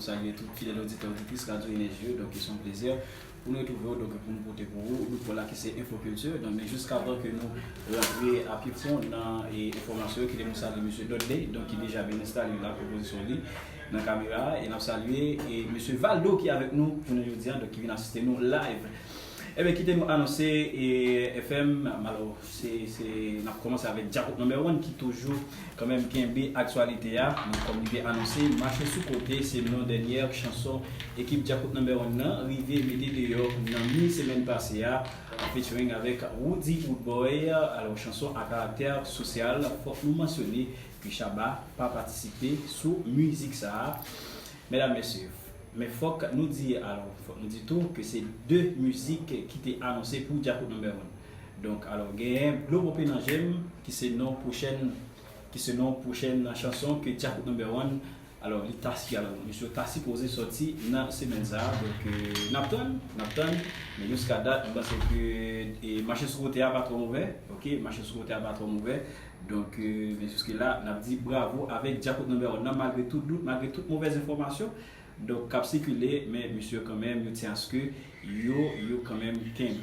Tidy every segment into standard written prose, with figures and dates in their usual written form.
saluer tous les fidèles auditeurs auditrices Radio Énergie, donc ils sont plaisir pour nous retrouver donc pour nous porter pour vous, nous voilà qui c'est Infoculture. Donc mais jusqu'avant que nous rentrions à pied fond dans les informations qui nous salue monsieur Dodley, donc qui déjà bien installé la proposition dans la caméra et nous saluer et monsieur Valdo qui est avec nous pour nous dire donc qui vient assister nous live. Eh bien, quittez nous annoncer et FM, alors on a commencé avec Jacob Number 1 qui toujours quand même qui est actualité là. Donc comme il vient annoncé, marcher sous côté, c'est notre dernière chanson équipe Jacob Number 1 là, arrivé midi dehors dans mi-semaine passée en featuring avec Woody Woodboy, alors chanson à caractère social, faut nous mentionner que Chaba pas participé sous musique ça. Mesdames, messieurs, mais faut que nous dire tout que c'est deux musiques qui étaient annoncées pour Jacob Number 1. Donc alors il y a Globo Penangem qui c'est non prochaine chanson que Jacob Number 1 alors monsieur Tassi posé sorti dans semaine ça donc Napton mais jusqu'à date parce que marché sur côté pas trop mauvais. OK, marché sur côté pas trop mauvais. Donc mais jusque là on a dit bravo avec Jacob Number 1 malgré toute mauvaise information. Donc cap circuler mais monsieur quand même il tient à ce que yo quand même kembe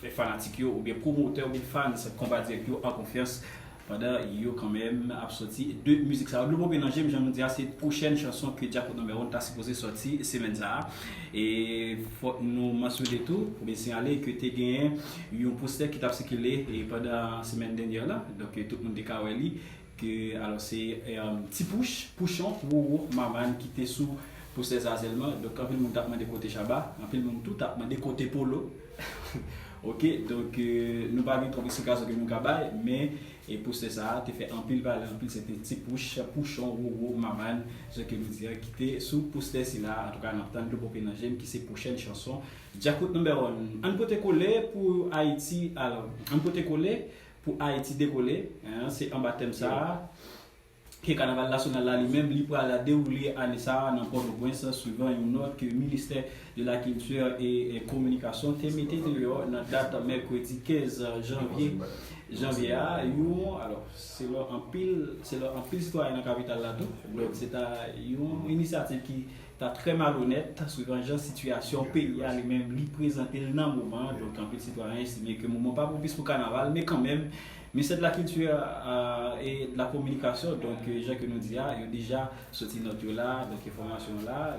et fanatique ou bien promoteur ou bien fans combat dire en confiance pendant yo quand même a sorti deux musiques ça le bon mélanger j'en dire c'est prochaine chanson que Jacob Number 1 t'a supposé sortir semaine ça et faut nous mentionner tout pour bien signaler que tu gagné un poster qui t'a circulé et pendant semaine dernière là donc tout le monde déclaré que alors c'est un petit pushon pour maman qui était sous pour ces harcèlements donc quand le monde a demandé côté Chaba en le monde tout a demandé côté Polo. OK, donc nous pas trop explication que nous cabaye mais et pour ça tu fait en pile c'était petit pushon ou maman ce que nous dire qui était sous poster là en tout cas on entend le Popénagem qui c'est prochaine chanson Jacob Number 1 on peut te coller pour Haïti alors on peut te coller pour Haïti décoller hein, c'est en baptême ça que carnaval national là lui-même lui pour la dérouler année ça dans Port-au-Prince suivant une note que le ministère de la culture et communication te metté dans date mercredi 15 janvier alors c'est leur en pile citoyen dans la capitale là donc c'est une initiative qui est très malhonnête suivant genre situation pays lui-même lui présenter dans le moment donc en pile citoyen estimé que moment pas propice pour carnaval mais quand même mais c'est de la culture et de la communication donc gens que nous dit il y a déjà sorti notre là donc information là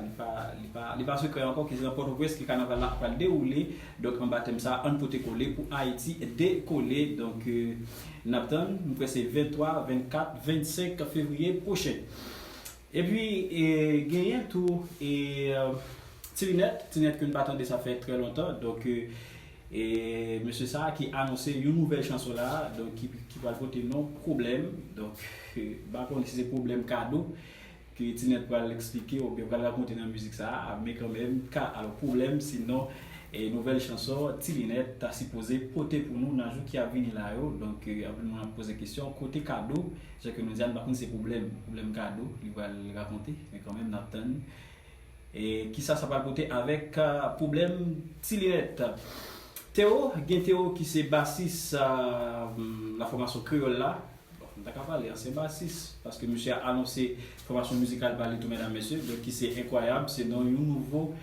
il pas ce que encore qu'ils ont Port-au-Prince que carnaval là va dérouler donc on baptême ça on peut coller pour Haïti décoller donc Napton nous c'est 23 24 25 février prochain et puis gagner tout et Tinet que nous attendons ça fait très longtemps donc et monsieur ça qui a annoncé une nouvelle chanson là donc qui va voter non problème donc par contre si c'est problème cadeau que Tinet va l'expliquer ou bien va raconter dans la musique ça mais quand même alors problème sinon et nouvelle chanson Tinet a supposé porter pour nous dans jour qui a venu là donc on a posé question côté cadeau c'est que nous disons par contre c'est problème cadeau il va le raconter mais quand même Nathan et qui ça va porter avec problème Tinet Théo qui c'est bassiste la formation créole là. Bon, d'accord parler c'est bassiste parce que monsieur a annoncé formation musicale par tout mesdames messieurs donc qui c'est incroyable c'est dans un nouveau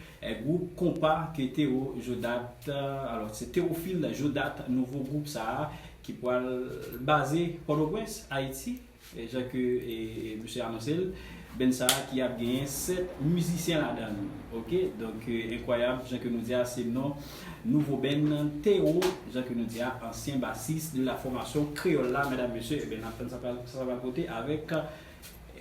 groupe compas qui Théo Jodat alors c'est Théophile Jodat nouveau groupe ça qui pourra basé Port-au-Prince Haïti et Jacques et monsieur annoncé Bensa qui a gagné 7 musiciens là-dedans. OK donc incroyable Jean que nous dit c'est non nouveau Ben Théo Jean que nous dit ancien bassiste de la formation créole là mesdames messieurs et bien ça va côté avec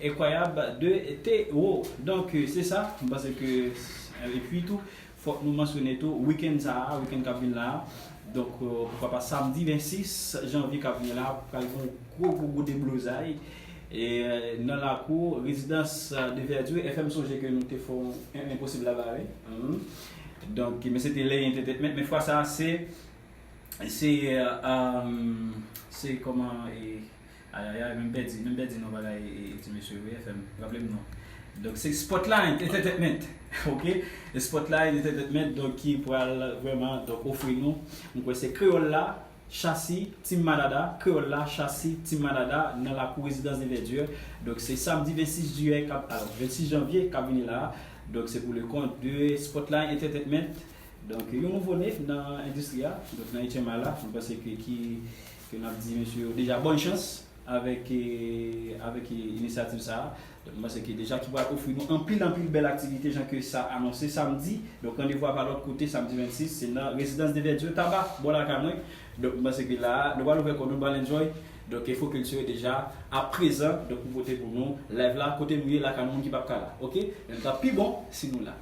incroyable de Théo donc c'est ça parce que et puis tout faut nous mentionner tout week-end qui vient là donc pourquoi pas samedi 26 janvier qui vient là pour gros de blousaille et dans la cour résidence de Verdure FM Songé que nous te font impossible à barrer donc mais c'était l'entertainment mais fois ça c'est comment même perdu non voilà et monsieur FM rappelez-moi donc c'est Spotlight Entertainment OK le Spotlight Entertainment donc qui pour vraiment donc offrir nous c'est créole là Chassis, Team Manada, Creola, Chassis, Team Manada, dans la résidence de verdure. Donc c'est samedi 26 juillet, 26 janvier, qui vient là. Donc c'est pour le compte de Spotlight Entertainment. Donc il y a un nouveau-né dans l'industrie, donc dans l'ITMA là, je pense que nous avons dit monsieur déjà bonne chance avec l'initiative ça. Donc moi c'est que déjà qui va offrir nous en pile belle activité gens que ça annoncé samedi. Donc rendez-vous par l'autre côté samedi 26, c'est dans résidence de verdure tabac, bon la caméra. Donc moi c'est que là, nous allons faire qu'on nous enjoy. Donc il faut que le soit déjà à présent donc pour voter pour nous. Live là côté nous là quand monde qui pas là. OK? Donc plus bon si nous là.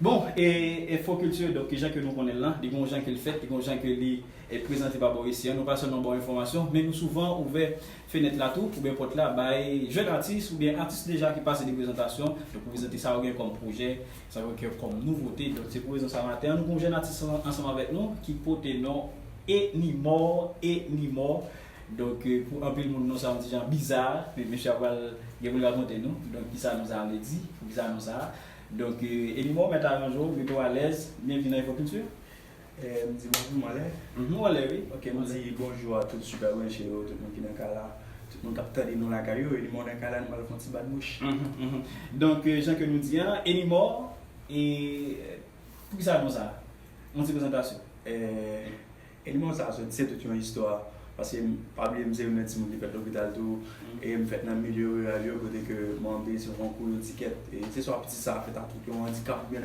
Bon, et Infoculture, donc les gens que nous connaissons là, des gens qui le font, des gens qui est présenté par Boris, nous pas seulement bonne information, mais nous souvent ouvert fenêtre là tout, ou bien porte là, jeunes artistes ou bien artistes déjà qui passent des présentations, donc pour présenter ça comme projet, ça comme nouveauté, donc c'est pour présenter ça matin, nous avons un jeune artiste ensemble avec nous qui porte nom et ni mort. Donc pour un peu le monde nous ça dit genre bizarre, mais monsieur il va raconter nous, donc qui ça nous a dit, bizarre nous ça. Donc, Elimor, mettez à jour, mettez à l'aise, bienvenue dans l'Infoculture. Je dis bonjour, Malais. Oui. Ok, je dis bonjour à tout le super bien chez vous, tout le monde qui est dans le cas là, tout le monde qui a peut-être dans la caillou, Elimor dans le cas là, nous allons faire un petit bas de mouche. Donc, Jean que nous disons, Elimor, et pour qui ça nous a? On dit présentation. Elimor, ça, c'est toute une histoire. Parce que pas oublier c'est un petit monde qui fait l'hôpital tout et me fait dans le milieu rural côté que moi c'est un concours de ticket et c'est soit petit ça fait un truc un handicap bien